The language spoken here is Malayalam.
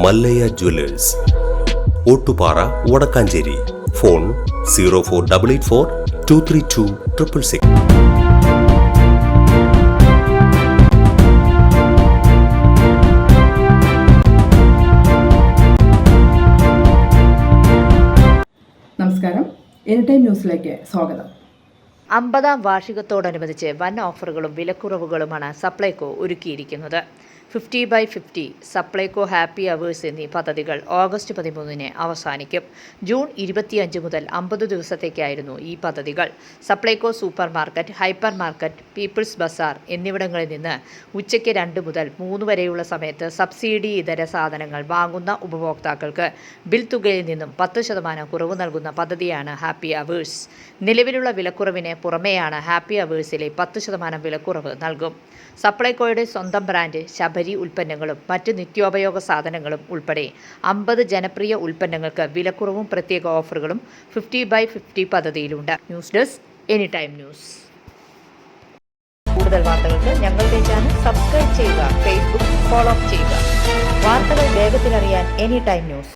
മല്ലയ്യ ജ്വല്ലേഴ്സ്, ഓട്ടുപാറ, വടക്കാഞ്ചേരി. ഫോൺ 04884 232 666. നമസ്കാരം, എനിടൈം ന്യൂസിലേക്ക് സ്വാഗതം. 50ാം വാർഷികത്തോടനുബന്ധിച്ച് വൻ ഓഫറുകളും വിലക്കുറവുകളുമാണ് സപ്ലൈകോ ഒരുക്കിയിരിക്കുന്നത്. 50/50, സപ്ലൈകോ ഹാപ്പി അവേഴ്സ് എന്നീ പദ്ധതികൾ ഓഗസ്റ്റ് 13 അവസാനിക്കും. ജൂൺ 25 മുതൽ 50 ദിവസത്തേക്കായിരുന്നു ഈ പദ്ധതികൾ. Supplyco super market, hyper market, people's bazaar എന്നിവിടങ്ങളിൽ നിന്ന് ഉച്ചയ്ക്ക് 2 മുതൽ 3 വരെയുള്ള സമയത്ത് സബ്സിഡി ഇതര സാധനങ്ങൾ വാങ്ങുന്ന ഉപഭോക്താക്കൾക്ക് ബിൽ തുകയിൽ നിന്നും 10% കുറവ് നൽകുന്ന പദ്ധതിയാണ് ഹാപ്പി അവേഴ്സ്. നിലവിലുള്ള വിലക്കുറവിന് പുറമെയാണ് ഹാപ്പി അവേഴ്സിലെ 10% വിലക്കുറവ് നൽകും. സപ്ലൈകോയുടെ സ്വന്തം ബ്രാൻഡ് ശബരി ഉൽപ്പന്നങ്ങളും മറ്റ് നിത്യോപയോഗ സാധനങ്ങളും ഉൾപ്പെടെ 50 ജനപ്രിയ ഉൽപ്പന്നങ്ങൾക്ക് വിലക്കുറവും പ്രത്യേക ഓഫറുകളും 50/50 പദ്ധതിയിലുണ്ട്. News desk, anytime news. കൂടുതൽ വാർത്തകൾക്ക് ഞങ്ങളുടെ ചാനൽ സബ്സ്ക്രൈബ് ചെയ്യുക, ഫേസ്ബുക്ക് ഫോളോ ചെയ്യുക. വാർത്തകൾ വേഗത്തിലറിയാൻ എനിടൈം ന്യൂസ്.